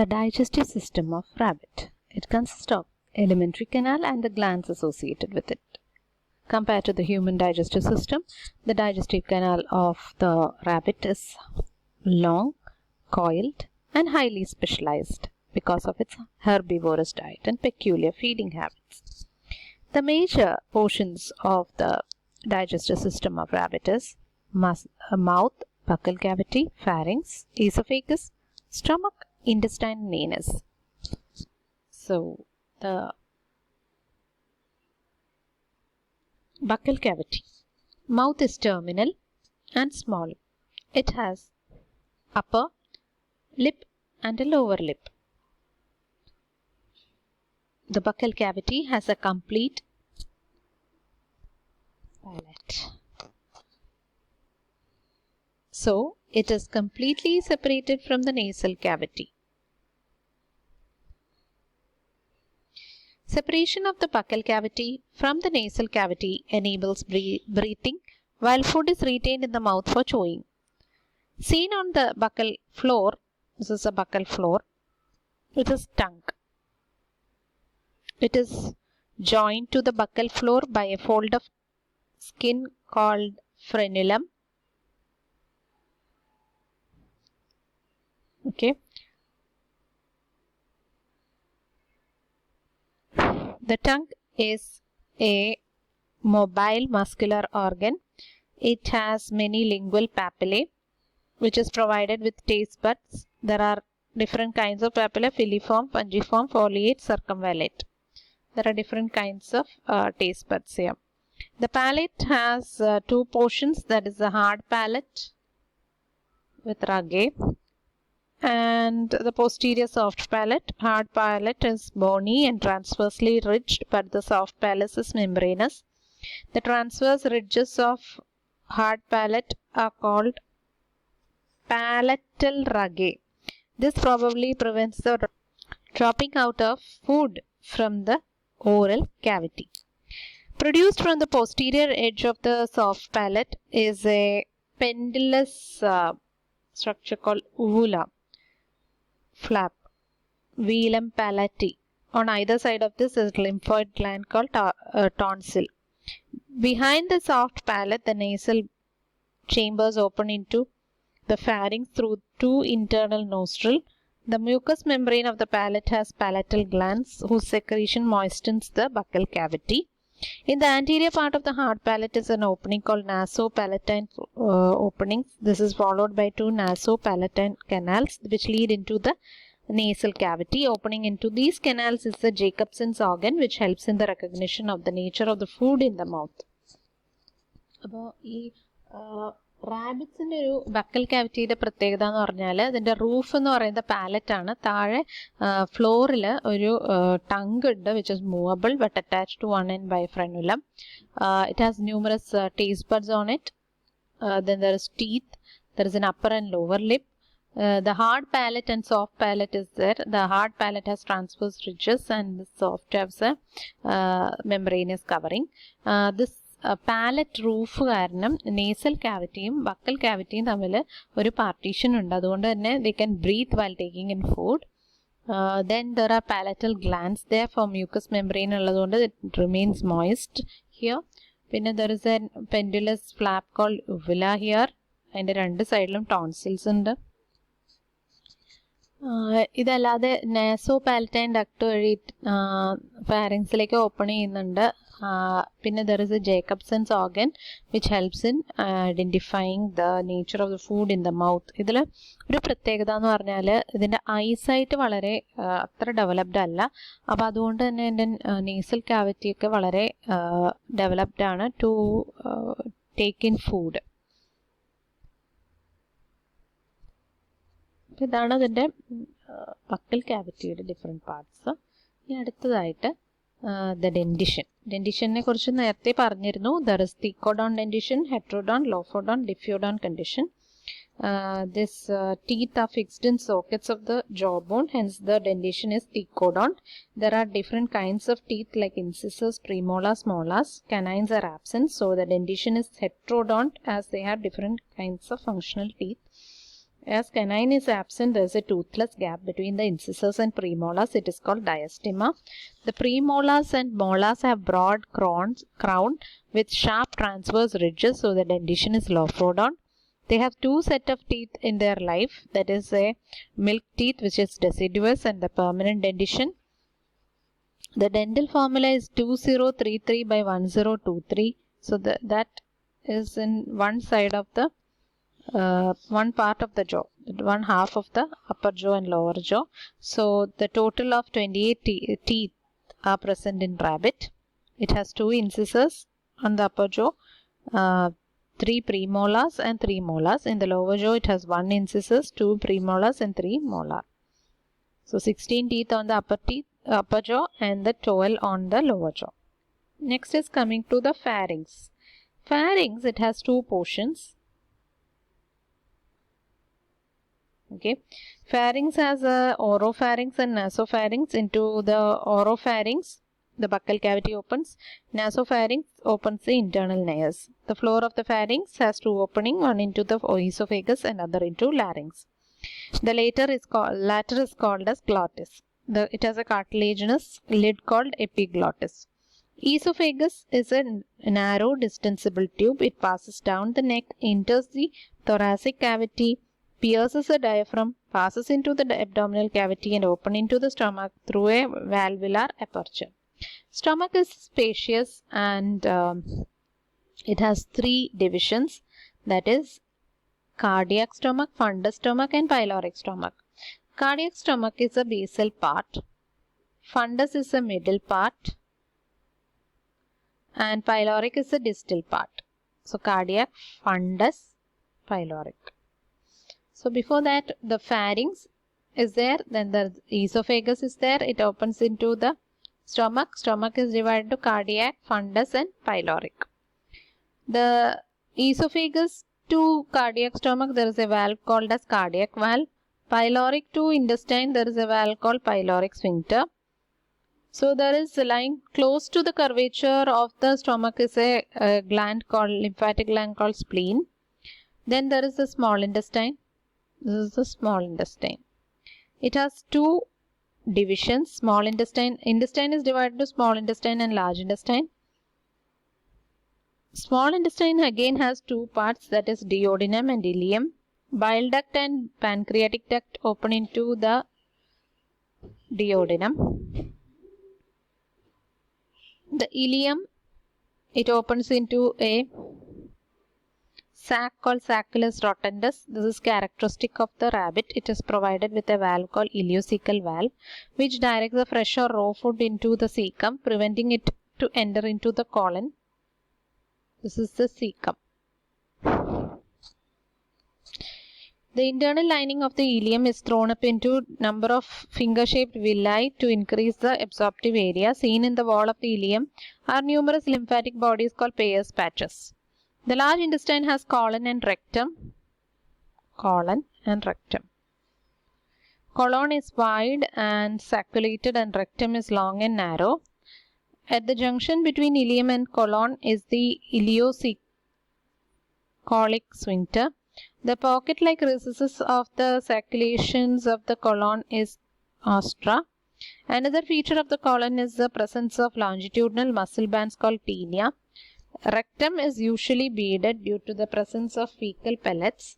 The digestive system of rabbit. It consists of alimentary canal and the glands associated with it. Compared to the human digestive system, the digestive canal of the rabbit is long, coiled, and highly specialized because of its herbivorous diet and peculiar feeding habits. The major portions of the digestive system of rabbit is mouth, buccal cavity, pharynx, esophagus, stomach, intestine, and anus. So, the buccal cavity. Mouth is terminal and small. It has upper lip and a lower lip. The buccal cavity has a complete palate. So, it is completely separated from the nasal cavity. Separation of the buccal cavity from the nasal cavity enables breathing while food is retained in the mouth for chewing. Seen on the buccal floor, this is a buccal floor, it is tongue. It is joined to the buccal floor by a fold of skin called frenulum. Okay. The tongue is a mobile muscular organ. It has many lingual papillae, which is provided with taste buds. There are different kinds of papillae: filiform, pungiform, foliate, circumvallate. There are different kinds of taste buds here. The palate has two portions, that is the hard palate with ragae and the posterior soft palate. Hard palate is bony and transversely ridged, but the soft palate is membranous. The transverse ridges of hard palate are called palatal ragae. This probably prevents the dropping out of food from the oral cavity. Produced from the posterior edge of the soft palate is a pendulous structure called uvula flap, velum palati. On either side of this is lymphoid gland called tonsil. Behind the soft palate, the nasal chambers open into the pharynx through two internal nostrils. The mucous membrane of the palate has palatal glands whose secretion moistens the buccal cavity. In the anterior part of the hard palate is an opening called nasopalatine openings. This is followed by two nasopalatine canals which lead into the nasal cavity. Opening into these canals is the Jacobson's organ, which helps in the recognition of the nature of the food in the mouth. റാബിറ്റ്സിൻ്റെ ഒരു buccal ക്യാവിറ്റിയുടെ പ്രത്യേകത എന്ന് പറഞ്ഞാൽ അതിൻ്റെ roof എന്ന് പറയുന്നത് പാലറ്റാണ്. താഴെ ഫ്ലോറിൽ ഒരു ടങ്ക് ഉണ്ട് which is movable but attached to one end by frenulum. It has numerous taste buds on it. Then there is teeth. There is an upper and lower lip. The hard palate and soft palate is there. The hard palate has transverse ridges and the soft has a membranous covering. This palate roof കാരണം nasal കാവിറ്റിയും ബക്കൽ കാവിറ്റിയും തമ്മിൽ ഒരു partition ഉണ്ട്. അതുകൊണ്ട് തന്നെ they can breathe while taking in food. Then there are palatal glands therefore mucus membrane ഉള്ളതുകൊണ്ട് ഇറ്റ് റിമെയിൻസ് മോയിസ്റ്റ് ഹിയർ. പിന്നെ there is a pendulous flap called uvula here. അതിൻ്റെ രണ്ട് സൈഡിലും ടോൺസിൽസ് ഉണ്ട്. ഇതല്ലാതെ നാസോ പാലറ്റൈൻ ഡക്ട് വഴി ഫാരിങ്സിലേക്ക് open ചെയ്യുന്നുണ്ട്. പിന്നെ there is A Jacobson's organ which helps in identifying the nature of the food in the mouth. ഇതിൽ ഒരു പ്രത്യേകത എന്ന് പറഞ്ഞാൽ ഇതിൻ്റെ ഐസൈറ്റ് വളരെ അത്ര ഡെവലപ്ഡ് അല്ല. അപ്പോൾ അതുകൊണ്ട് തന്നെ എൻ്റെ നേസൽ ക്യാവിറ്റിയൊക്കെ വളരെ ഡെവലപ്ഡ് ആണ് ടു ടേക്ക് ഇൻ ഫുഡ്. ഇതാണ് അതിൻ്റെ ബക്കൽ ക്യാവിറ്റിയുടെ ഡിഫറെൻറ്റ് പാർട്സ്. ഇനി അടുത്തതായിട്ട് ദ ഡെൻഡിഷൻ. ഡെൻഡിഷനെ കുറിച്ച് നേരത്തെ പറഞ്ഞിരുന്നു. There is thecodont dentition, heterodont, lophodont, diphyodont condition. This teeth are fixed in sockets of the jawbone, hence the dentition is thecodont. There are different kinds of teeth like incisors, premolars, molars. Canines are absent, so the dentition is heterodont as they have different kinds of functional teeth. As canine is absent, there is a toothless gap between the incisors and premolars. It is called diastema. The premolars and molars have broad crown with sharp transverse ridges, so the dentition is lophodont. They have two sets of teeth in their life, that is a milk teeth which is deciduous and the permanent dentition. The dental formula is 2033 by 1023. So that is in one side of the one part of the jaw, one half of the upper jaw and lower jaw. So the total of 28 teeth are present in rabbit. It has two incisors on the upper jaw, 3 premolars and 3 molars. In the lower jaw, it has 1 incisors, 2 premolars and 3 molar. So 16 teeth on the upper jaw and the 12 on the lower jaw. Next is coming to the pharynx. Pharynx, it has two portions. Okay, pharynx has a oropharynx and nasopharynx. Into the oropharynx, the buccal cavity opens. Nasopharynx opens the internal nares. The floor of the pharynx has two openings, one into the esophagus and other into larynx. The latter is called as glottis. It has a cartilaginous lid called epiglottis. Esophagus is a narrow distensible tube. It passes down the neck, enters the thoracic cavity, pierces the diaphragm, passes into the abdominal cavity and opens into the stomach through a valvular aperture. Stomach is spacious and it has three divisions, that is cardiac stomach, fundus stomach and pyloric stomach. Cardiac stomach is a basal part, fundus is a middle part and pyloric is a distal part. So cardiac, fundus, pyloric. So before that the pharynx is there, then the esophagus is there, it opens into the stomach. Stomach is divided to cardiac, fundus and pyloric. The esophagus to cardiac stomach, there is a valve called as cardiac valve. Pyloric to intestine, there is a valve called pyloric sphincter. So there is lying close to the curvature of the stomach is a gland called lymphatic gland called spleen. Then there is the small intestine. This is the small intestine. It has two divisions. Small intestine is divided to small intestine and large intestine. Small intestine again has two parts, that is duodenum and ileum. Bile duct and pancreatic duct open into the duodenum. The ileum, it opens into a sac called sacculus rotundus. This is characteristic of the rabbit. It is provided with a valve called ileocecal valve, which directs the fresh or raw food into the cecum, preventing it to enter into the colon. This is the cecum. The internal lining of the ileum is thrown up into number of finger-shaped villi to increase the absorptive area. Seen in the wall of the ileum are numerous lymphatic bodies called Peyer's patches. The large intestine has colon and rectum. Colon is wide and sacculated and rectum is long and narrow. At the junction between ileum and colon is the ileocolic sphincter. The pocket-like recesses of the sacculations of the colon is ostra. Another feature of the colon is the presence of longitudinal muscle bands called tinea. Rectum is usually beaded due to the presence of fecal pellets.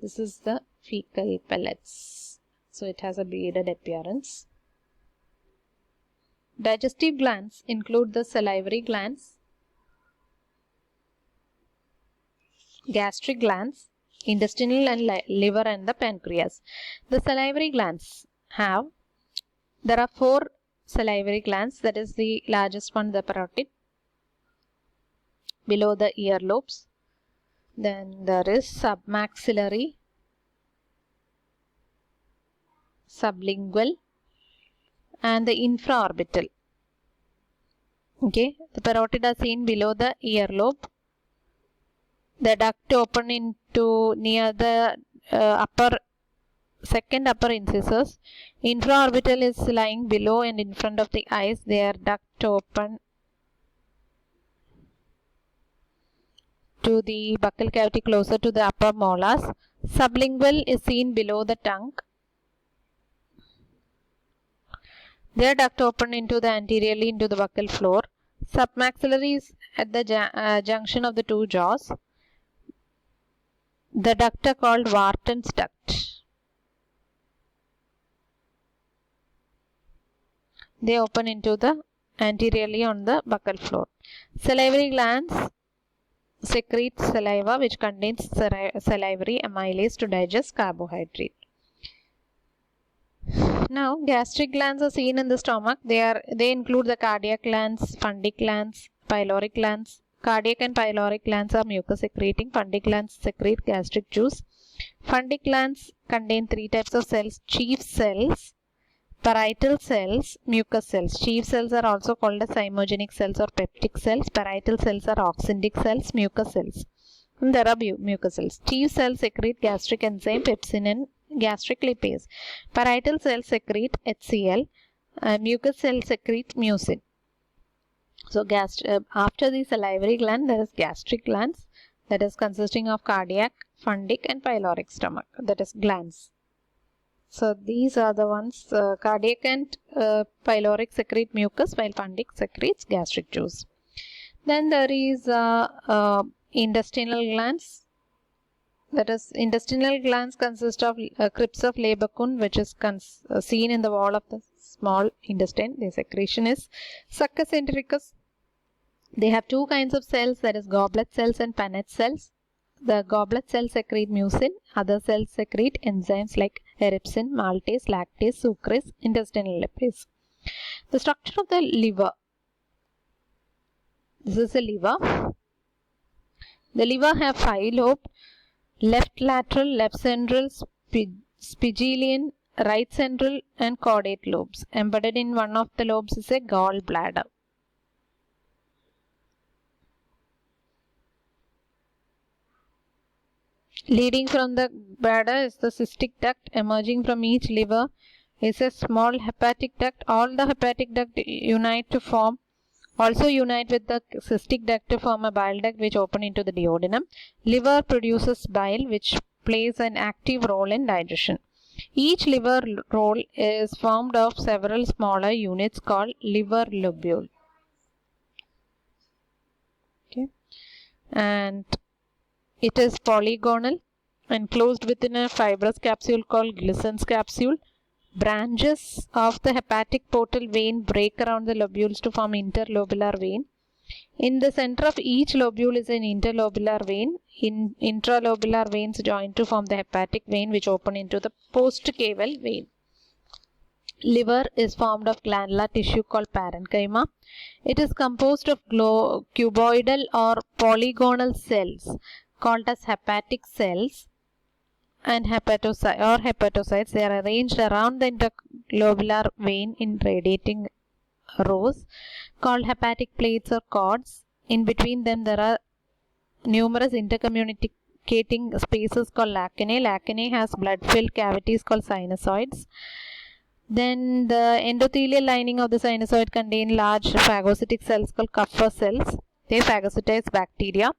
This is the fecal pellets. So it has a beaded appearance. Digestive glands include the salivary glands, gastric glands, intestinal and liver and the pancreas. The salivary glands there are 4 salivary glands, that is the largest one, the parotid, below the earlobes. Then there is submaxillary, sublingual and the infraorbital. Okay, the parotid are seen below the earlobe. The duct open into near the second upper incisors. Infraorbital is lying below and in front of the eyes. Their duct open to the buccal cavity closer to the upper molars. Sublingual is seen below the tongue. Their duct open into the anteriorly into the buccal floor. Submaxillary is at the junction of the two jaws. The duct are called Wharton's duct. They open into the anteriorly on the buccal floor. Salivary glands secrete saliva which contains salivary amylase to digest carbohydrate. Now, gastric glands are seen in the stomach. They include the cardiac glands, fundic glands, pyloric glands. Cardiac and pyloric glands are mucus secreting. Fundic glands secrete gastric juice. Fundic glands contain three types of cells: chief cells, parietal cells, mucus cells. Chief cells are also called as thymogenic cells or peptic cells. Parietal cells are oxyntic cells, mucus cells. And there are mucus cells. Chief cells secrete gastric enzyme pepsin and gastric lipase. Parietal cells secrete HCl. Mucus cells secrete mucin. So after the salivary gland, there is gastric glands, that is consisting of cardiac, fundic and pyloric stomach, that is glands. So these are the ones, cardiac and pyloric secrete mucus while fundic secretes gastric juice. Then there is intestinal glands. That is, intestinal glands consist of crypts of Leibacun, which is seen in the wall of the small intestine. The secretion is succus entericus. They have two kinds of cells, that is goblet cells and Paneth cells. The goblet cells secrete mucin. Other cells secrete enzymes like eripsin, maltase, lactase, sucrase, intestinal lipase. The structure of the liver. This is the liver. The liver have 5 lobes. Left lateral, left central, spigelian, right central and caudate lobes. Embedded in one of the lobes is a gallbladder. Leading from the bladder is the cystic duct. Emerging from each liver is a small hepatic duct. All the hepatic duct unite with the cystic duct to form a bile duct which open into the duodenum. Liver produces bile which plays an active role in digestion. Each liver roll is formed of several smaller units called liver lobule. Okay. And it is polygonal, enclosed within a fibrous capsule called Glisson's capsule. Branches of the hepatic portal vein break around the lobules to form interlobular vein. In the center of each lobule is an interlobular vein. Intralobular veins join to form the hepatic vein which open into the postcaval vein. Liver is formed of glandular tissue called parenchyma. It is composed of cuboidal or polygonal cells called as hepatic cells and hepatocytes. They are arranged around the interlobular vein in radiating rows called hepatic plates or cords. In between them there are numerous intercommunicating spaces called lacunae. Lacunae has blood-filled cavities called sinusoids. Then the endothelial lining of the sinusoid contain large phagocytic cells called Kupffer cells. They phagocytize bacteria.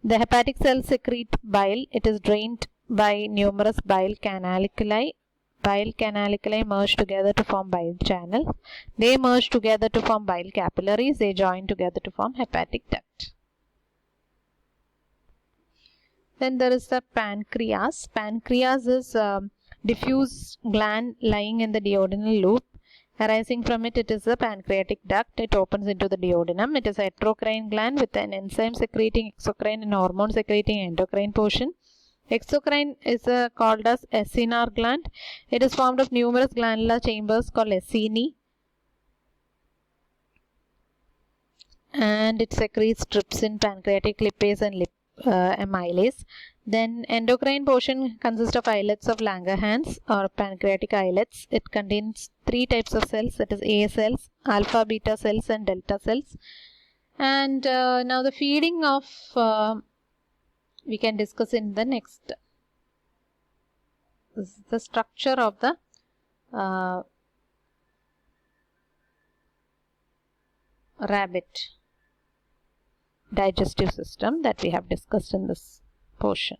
The hepatic cells secrete bile. It is drained by numerous bile canaliculi. Bile canaliculi merge together to form bile channels. They merge together to form bile capillaries. They join together to form hepatic duct. Then there is the pancreas. Pancreas is diffuse gland lying in the duodenal loop. Arising from it, it is a pancreatic duct. It opens into the duodenum. It is a heterocrine gland with an enzyme secreting exocrine and hormone secreting endocrine portion. Exocrine is called as acinar gland. It is formed of numerous glandular chambers called acini. And it secretes trypsin, pancreatic lipase and amylase. Then endocrine portion consists of islets of Langerhans or pancreatic islets. It contains 3 types of cells, that is A cells, alpha, beta cells and delta cells. And now the feeding of we can discuss in the next. This is the structure of the rabbit. digestive system that we have discussed in this portion.